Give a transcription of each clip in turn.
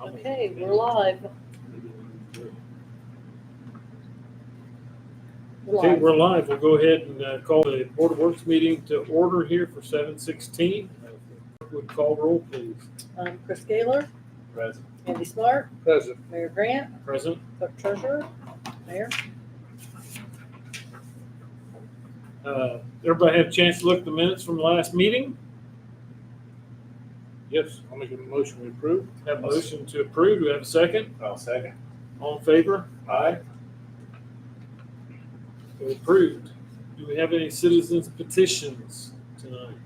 Okay, we're live. Okay, we're live. We'll go ahead and call the Board of Works meeting to order here for 7:16. Would call roll, please. Chris Gaylor, Present. Andy Smart, Present. Mayor Grant, Present. Clerk Treasurer, Mayor. Everybody had a chance to look at the minutes from the last meeting? Yes, I'll make a motion to approve. Have a motion to approve. Do we have a second? I'll second. All in favor? Aye. Approved. Do we have any citizens petitions tonight?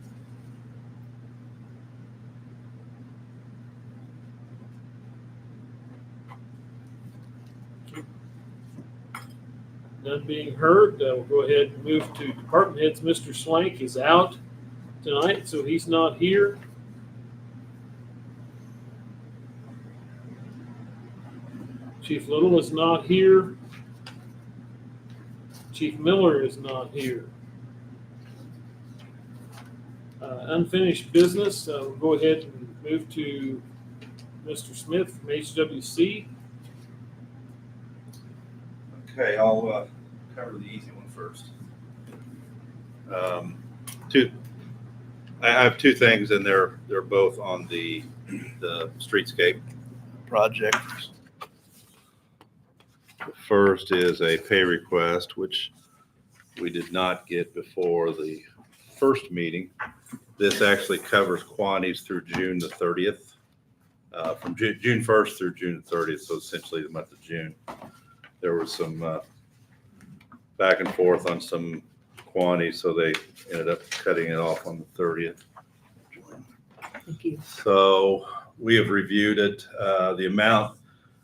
None being heard. We'll go ahead and move to department heads. Mr. Swank is out tonight, so he's not here. Chief Little is not here. Chief Miller is not here. Unfinished business. We'll go ahead and move to Mr. Smith from HWC. Okay, I'll cover the easy one first. I have two things, and they're both on the streetscape project. The first is a pay request, which we did not get before the first meeting. This actually covers quantities through June the 30th, from June 1st through June 30th, so essentially the month of June. There was some back and forth on some quantities, so they ended up cutting it off on the 30th. Thank you. So we have reviewed it. The amount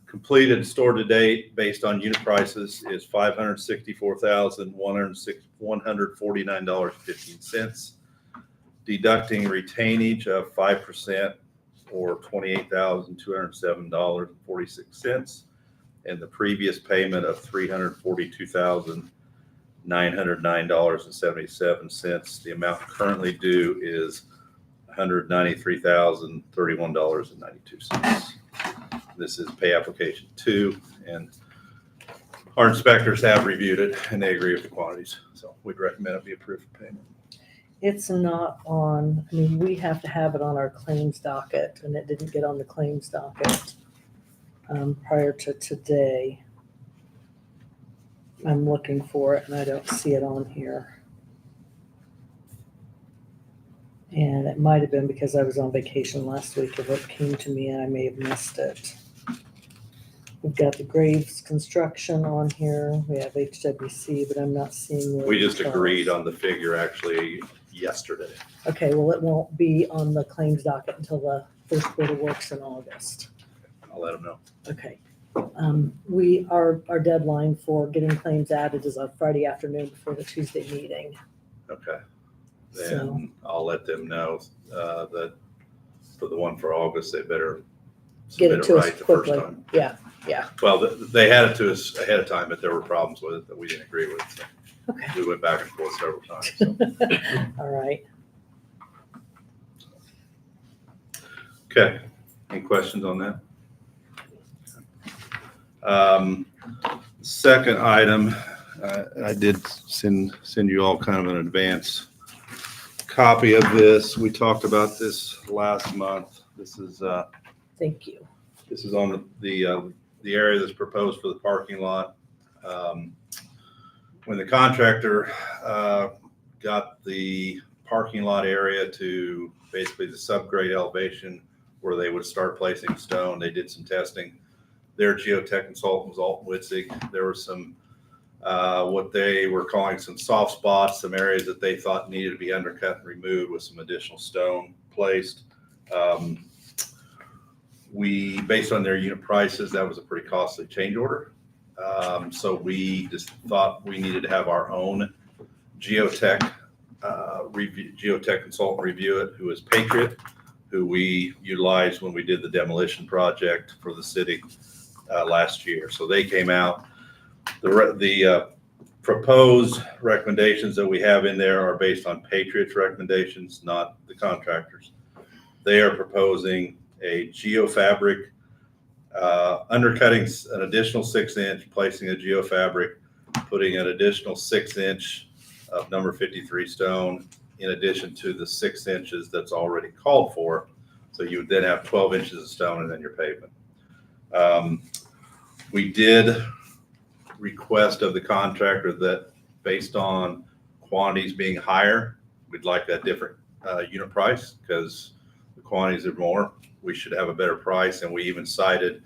completed store to date based on unit prices is $564,149.15, deducting retainage of 5% or $28,207.46. And the previous payment of $342,909.77. The amount currently due is $193,031.92. This is pay application 2, and our inspectors have reviewed it and they agree with the quantities. So we'd recommend it be approved for payment. It's not on, we have to have it on our claims docket, and it didn't get on the claims docket prior to today. I'm looking for it and I don't see it on here. And it might have been because I was on vacation last week if it came to me and I may have missed it. We've got the Graves Construction on here. We have HWC, but I'm not seeing where We it just agreed on the figure actually yesterday. Okay, well, it won't be on the claims docket until the first Board of Works in August. I'll let them know. Okay. Our deadline for getting claims added is on Friday afternoon before the Tuesday meeting. Okay. So, Then I'll let them know that for the one for August, they better get submit it to us right the first quickly. time. Yeah. Well, they had it to us ahead of time, but there were problems with it that we didn't agree with. So Okay. we went back and forth several times. So. All right. Okay. Any questions on that? Second item, I did send you all kind of an advance copy of this. We talked about this last month. This is Thank you. This is on the area that's proposed for the parking lot. When the contractor got the parking lot area to basically the subgrade elevation where they would start placing stone, they did some testing. Their geotech consultant was Alton Witzig. There were some what they were calling some soft spots, some areas that they thought needed to be undercut and removed with some additional stone placed. We, based on their unit prices, that was a pretty costly change order. So we just thought we needed to have our own geotech consultant review it, who is Patriot, who we utilized when we did the demolition project for the city last year. So they came out. The proposed recommendations that we have in there are based on Patriot's recommendations, not the contractors. They are proposing a geofabric undercutting an additional 6-inch, placing a geofabric, putting an additional 6-inch of number 53 stone in addition to the 6 inches that's already called for. So you would then have 12 inches of stone and then your pavement. We did request of the contractor that based on quantities being higher, we'd like a different unit price because the quantities are more. We should have a better price, and we even cited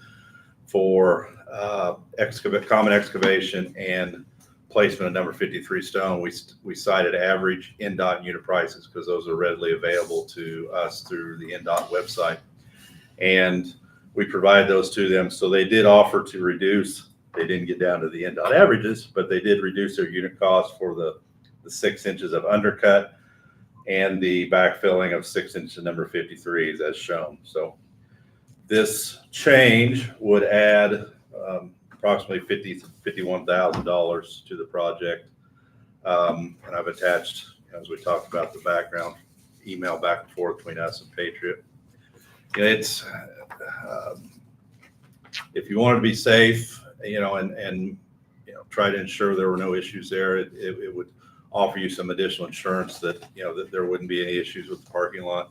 for common excavation and placement of number 53 stone. We cited average NDOT unit prices because those are readily available to us through the NDOT website, and we provided those to them. So they did offer to reduce. They didn't get down to the NDOT averages, but they did reduce their unit cost for the 6 inches of undercut and the backfilling of 6 inches number 53s as shown. So this change would add approximately $51,000 to the project. And I've attached, as we talked about, the background email back and forth between us and Patriot. It's if you want to be safe, and try to ensure there were no issues there, it would offer you some additional insurance that that there wouldn't be any issues with the parking lot.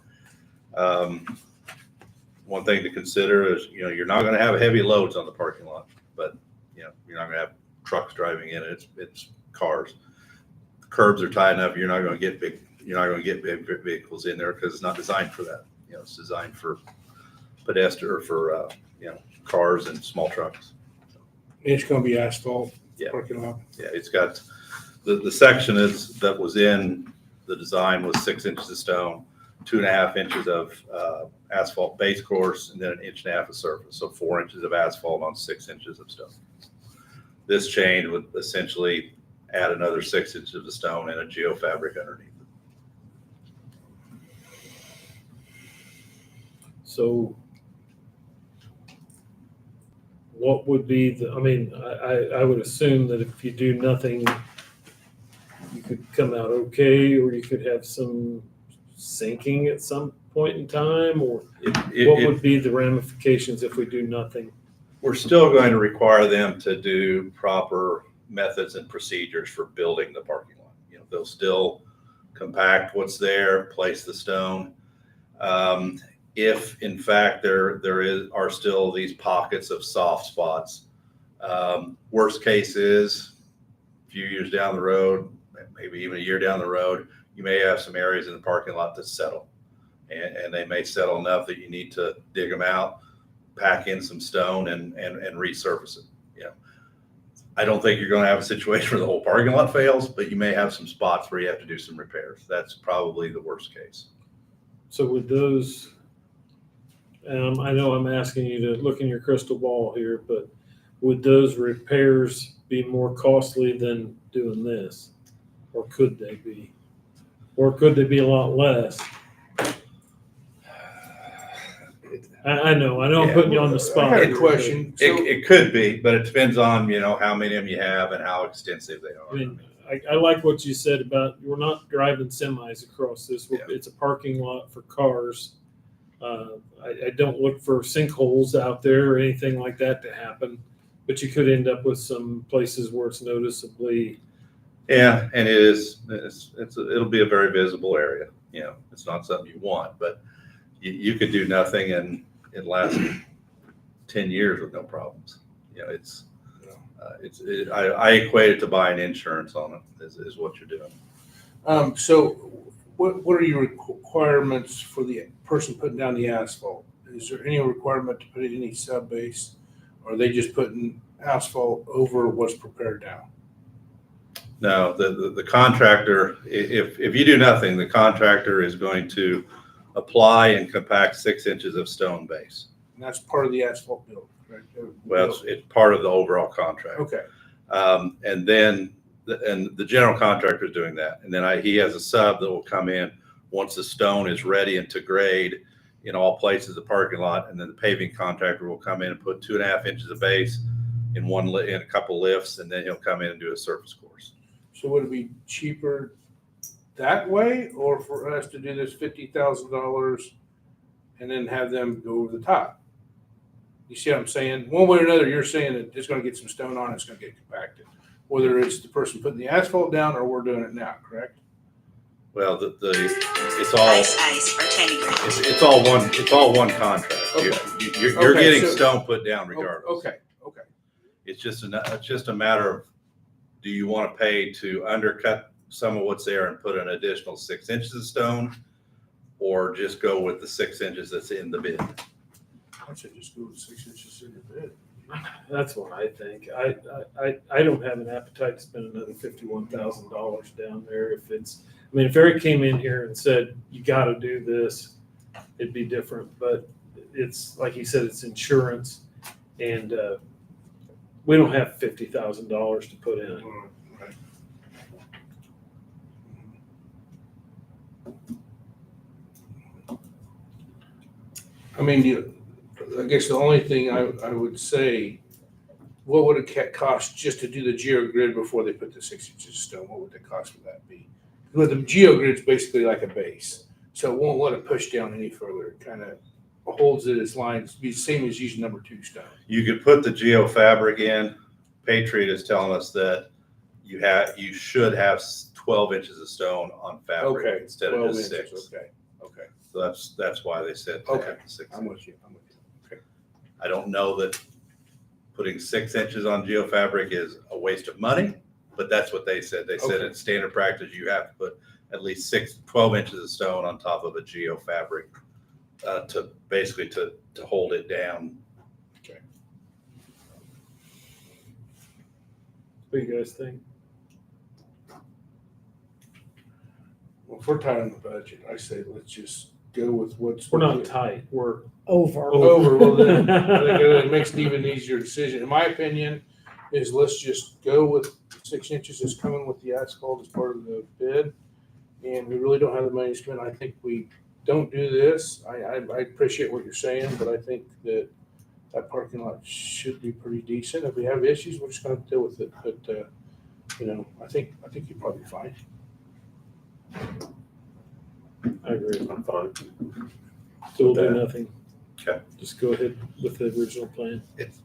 One thing to consider is you're not going to have heavy loads on the parking lot, but you're not going to have trucks driving in it. It's cars. The curbs are tight enough. You're not going to get big vehicles in there because it's not designed for that. It's designed for pedestrian or for cars and small trucks. It's gonna be asphalt Yeah. parking lot. Yeah, it's got the section that was in the design was 6 inches of stone, 2.5 inches of asphalt base course, and then 1.5 inches of surface. So 4 inches of asphalt on 6 inches of stone. This change would essentially add another 6 inches of stone and a geofabric underneath it. So what would be I would assume that if you do nothing, you could come out okay, or you could have some sinking at some point in time, or what would be the ramifications if we do nothing? We're still going to require them to do proper methods and procedures for building the parking lot. They'll still compact what's there, place the stone. If in fact there are still these pockets of soft spots, worst case is a few years down the road, maybe even a year down the road, you may have some areas in the parking lot that settle, and they may settle enough that you need to dig them out, pack in some stone, and resurface it. I don't think you're going to have a situation where the whole parking lot fails, but you may have some spots where you have to do some repairs. That's probably the worst case. So with those, I know I'm asking you to look in your crystal ball here, but would those repairs be more costly than doing this? Or could they be? Or could they be a lot less? I know I'm putting you on the spot. I got a here, question. It could be, but it depends on, how many of them you have and how extensive they are. I mean, I like what you said about we're not driving semis across this. Yeah. It's a parking lot for cars. I don't look for sinkholes out there or anything like that to happen, but you could end up with some places where it's noticeably. Yeah, and it'll be a very visible area. It's not something you want, but you could do nothing and it lasts 10 years with no problems. I equate it to buying insurance on it is what you're doing. So what are your requirements for the person putting down the asphalt? Is there any requirement to put in any sub base, or are they just putting asphalt over what's prepared down? No, the contractor, if you do nothing, the contractor is going to apply and compact 6 inches of stone base. And that's part of the asphalt build, right? Well, it's part of the overall contract. Okay. And then the general contractor is doing that. And then he has a sub that will come in once the stone is ready and to grade in all places of the parking lot. And then the paving contractor will come in and put 2.5 inches of base in a couple lifts, and then he'll come in and do a surface course. So would it be cheaper that way, or for us to do this $50,000 and then have them go over the top? You see what I'm saying? One way or another, you're saying that it's gonna get some stone on it, it's gonna get compacted. Whether it's the person putting the asphalt down or we're doing it now, correct? Well, it's Ice or Tandy Green. it's all one contract. You're Okay, getting so- stone put down regardless. Okay. It's just a matter of, do you want to pay to undercut some of what's there and put an additional 6 inches of stone, or just go with the 6 inches that's in the bid? I should just go with 6 inches in the bid. That's what I think. I don't have an appetite to spend another $51,000 down there. If Eric came in here and said, you gotta do this, it'd be different, but it's, like he said, it's insurance, and, we don't have $50,000 to put in it. Right. I mean, I guess the only thing I would say, what would it cost just to do the geogrid before they put the 6 inches of stone? What would the cost for that be? Well, the geogrid's basically like a base, so it won't let it push down any further. It kind of holds it as lines, be the same as using number 2 stone. You could put the geofabric in. Patriot is telling us that you should have 12 inches of stone on fabric Okay, instead of 12 just inches. 6. Okay. So that's why they said to Okay. have 6 I'm inches. with you. Okay. I don't know that putting 6 inches on geofabric is a waste of money, but that's what they said. They said Okay. in standard practice, you have to put at least 12 inches of stone on top of a geofabric to basically to hold it down. What do you guys think? Well, if we're tight on the budget, I say let's just go with what's. We're not tight. We're Over. Over, well then, I think it makes an even easier decision. In my opinion, is let's just go with 6 inches is coming with the asphalt as part of the bid. And we really don't have the money to spend. I think we don't do this. I appreciate what you're saying, but I think that parking lot should be pretty decent. If we have issues, we're just gonna deal with it. But, I think you're probably fine. I agree. I'm fine. So we'll do nothing. Okay. Just go ahead with the original plan. It's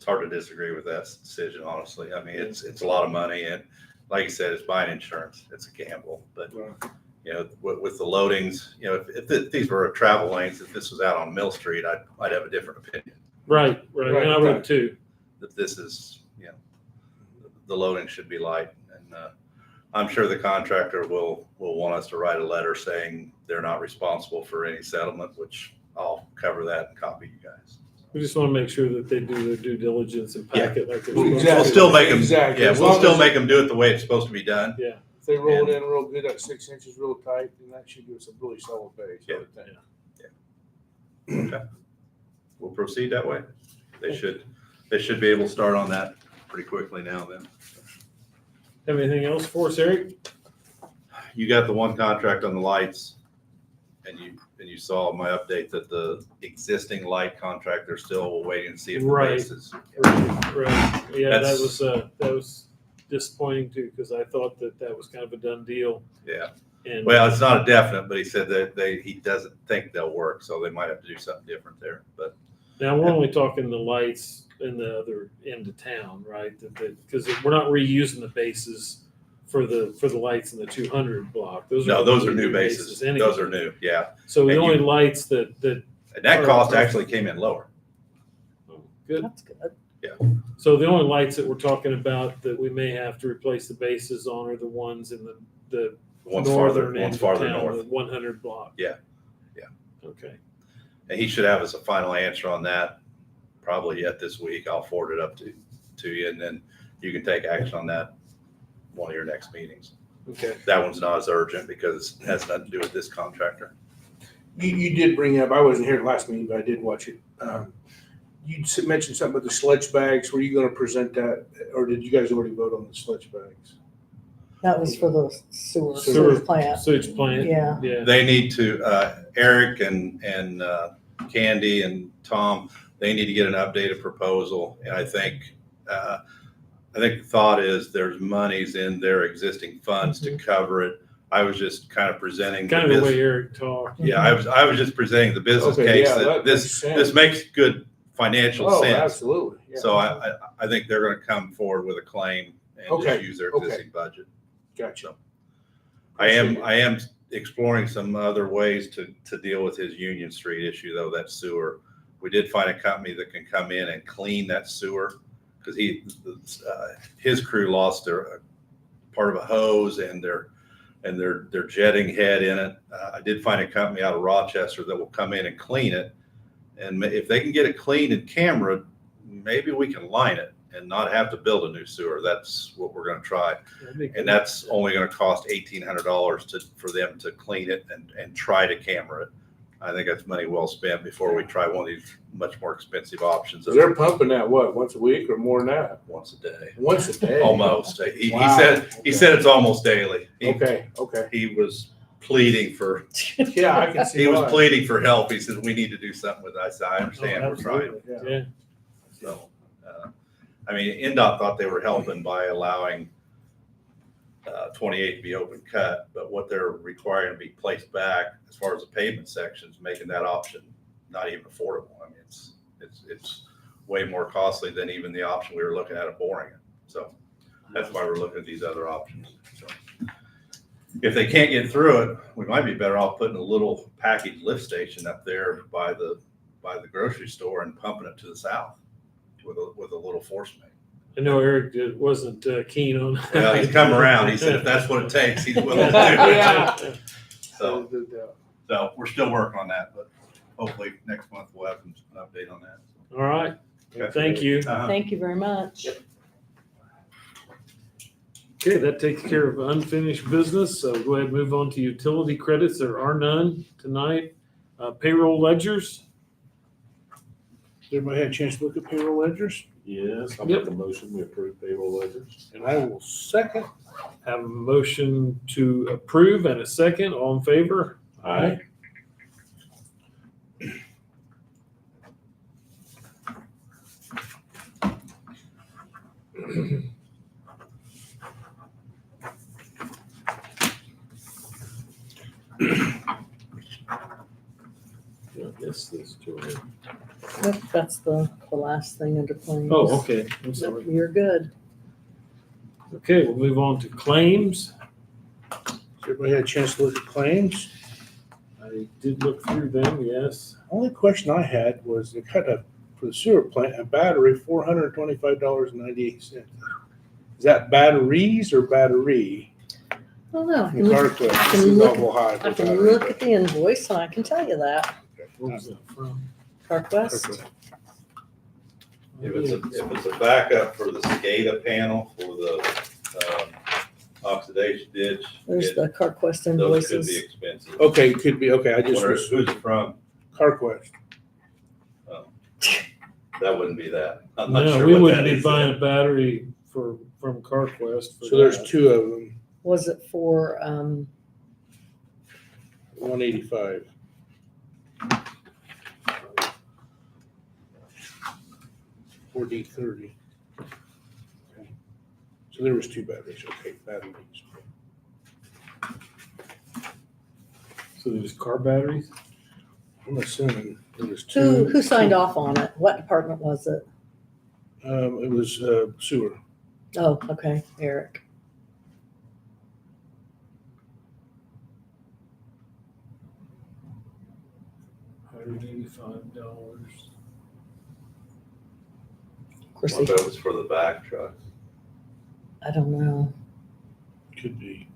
hard to disagree with that decision, honestly. I mean, it's a lot of money, and like you said, it's buying insurance. It's a gamble, but with the loadings, if these were travel lanes, if this was out on Mill Street, I'd have a different opinion. Right. And I would too. That this is, the loading should be light, and I'm sure the contractor will want us to write a letter saying they're not responsible for any settlement, which I'll cover that and copy you guys. We just want to make sure that they do their due diligence and pack it like they're Exactly. supposed to. We'll still make them, Exactly. yeah, As we'll long still as- make them do it the way it's supposed to be done. Yeah. If they roll it in real good at 6 inches, real tight, then that should give us a really solid base. I would think. Okay. We'll proceed that way. They should be able to start on that pretty quickly now then. Have anything else for us, Eric? You got the one contract on the lights, and you saw my update that the existing light contract, they're still waiting to see if the Right. base is. Right. Yeah, That's- that was disappointing too, because I thought that was kind of a done deal. Yeah. And Well, it's not a definite, but he said that he doesn't think they'll work, so they might have to do something different there. But now we're only talking the lights in the other end of town, right? Because we're not reusing the bases for the lights in the 200 block. Those are new bases. anyway. Those are new, yeah. So the And only lights that And that cost actually came in lower. good. That's good. So the only lights that we're talking about that we may have to replace the bases on are the ones in the One's farther northern end of farther town, north. the 100 block. Yeah. Okay. And he should have us a final answer on that probably yet this week. I'll forward it up to you, and then you can take action on that one of your next meetings. Okay. That one's not as urgent because it has nothing to do with this contractor. You did bring up, I wasn't here at last meeting, but I did watch it. You mentioned something about the sludge bags. Were you going to present that, or did you guys already vote on the sludge bags? That was for the sewer Sewer plant. Sewage plant. Yeah. Yeah. They need to, Eric and Candy and Tom, they need to get an updated proposal. And I think the thought is there's monies in their existing funds to cover it. I was just kind of presenting. Kind of the way Eric talked. Yeah, I was just presenting the business Okay, case yeah, that that makes sense. this makes good financial Oh, sense. absolutely. Yeah. So I think they're gonna come forward with a claim and Okay, just use their okay. existing budget. Gotcha. I am exploring some other ways to deal with his Union Street issue, though, that sewer. We did find a company that can come in and clean that sewer, because his crew lost their part of a hose and their jetting head in it. I did find a company out of Rochester that will come in and clean it. And if they can get it cleaned and camera, maybe we can line it and not have to build a new sewer. That's what we're gonna try. And that's only gonna cost $1,800 for them to clean it and try to camera it. I think that's money well spent before we try one of these much more expensive options. So they're pumping that, what, once a week or more than that? Once a day. Once a day? Almost. He Wow. said it's almost daily. Okay. He was pleading for, Yeah, I can see he was why. pleading for help. He said, we need to do something with it. I said, I understand, Oh, we're trying. absolutely, Yeah. So, I mean, NDOT thought they were helping by allowing 28 to be open cut, but what they're requiring to be placed back as far as the pavement sections, making that option not even affordable. I mean, it's way more costly than even the option we were looking at of boring it. So that's why we're looking at these other options. So if they can't get through it, we might be better off putting a little package lift station up there by the grocery store and pumping it to the south with a little force main. I know Eric wasn't keen on. Well, he's come around. He said if that's what it takes, he's willing to do it. Yeah. So we're still working on that, but hopefully next month we'll have an update on that. All right. Okay. Thank you. Thank you very much. Okay, that takes care of unfinished business. So go ahead and move on to utility credits. There are none tonight. Payroll ledgers. Everybody had a chance to look at payroll ledgers? Yes, I'll Yep. make a motion, we approve payroll ledgers. And I will second. Have a motion to approve and a second. All in favor? Aye. I missed this, Joanne. Nope, that's the last thing under claims. Oh, okay. I'm Yep, sorry. you're good. Okay, we'll move on to claims. Everybody had a chance to look at claims? I did look through them, yes. Only question I had was they cut for the sewer plant, a battery, $425.98. Is that batteries or battery? I don't know. I The can car look- clip, I it's can look- awful high for I can battery, look but- at the invoice and I can tell you that. What was that from? CarQuest. If it's a backup for the SCADA panel for the oxidation ditch, There's the CarQuest those could be invoices. expensive. Okay, could be, okay, I just Wonder was, who's it from? CarQuest. That wouldn't be that. I'm not No, sure we what wouldn't that be is. buying a battery from CarQuest. for So there's that. two of them, Was it for, 185. Or D30. Okay. So there was two batteries, okay, batteries. So there's car batteries? I'm assuming there was who two. signed off on it? What department was it? It was sewer. Oh, okay, Eric. $185. Of course, What if that was for the back truck? I don't know. Could be.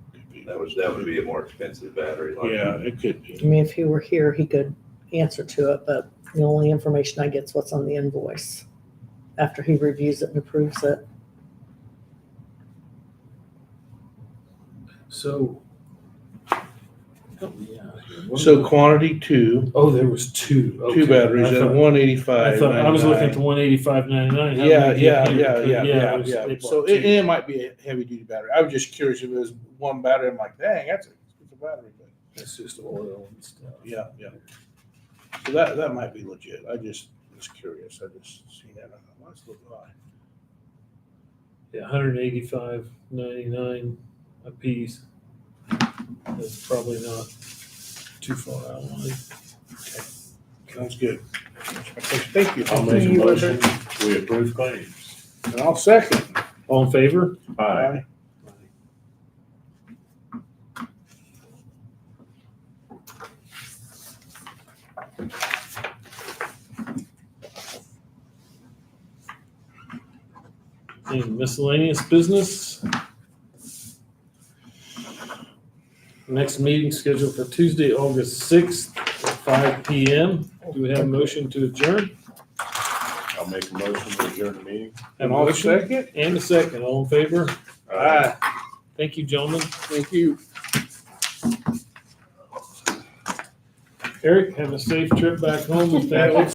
That would be a more expensive battery. like- Yeah, it could I be. mean, if he were here, he could answer to it, but the only information I get is what's on the invoice after he reviews it and approves it. So, help me out here. What So was- quantity two, Oh, there was two. two Okay. batteries I at thought- 185. I thought, I was looking at the 185.99. How Yeah, many yeah, did you yeah, get? yeah, yeah, it was- yeah. they bought So two. it might be a heavy duty battery. I was just curious if it was one battery. I'm like, dang, that's a battery. But It's just oil and stuff. yeah, yeah. So that might be legit. I just was curious. I just seen that. I thought, well, that's a little high. Yeah, 185.99 a piece. That's probably not too far out of line. Sounds good. Thank you. I'll make a You were motion, we approve claims. And I'll second. All in favor? Aye. Any miscellaneous business? Next meeting scheduled for Tuesday, August 6th at 5 PM. Do we have a motion to adjourn? I'll make a motion to adjourn the meeting. Have a And I'll motion second. and a second. All in favor? Aye. Thank you, gentlemen. Thank you. Eric, have a safe trip back home. Thank you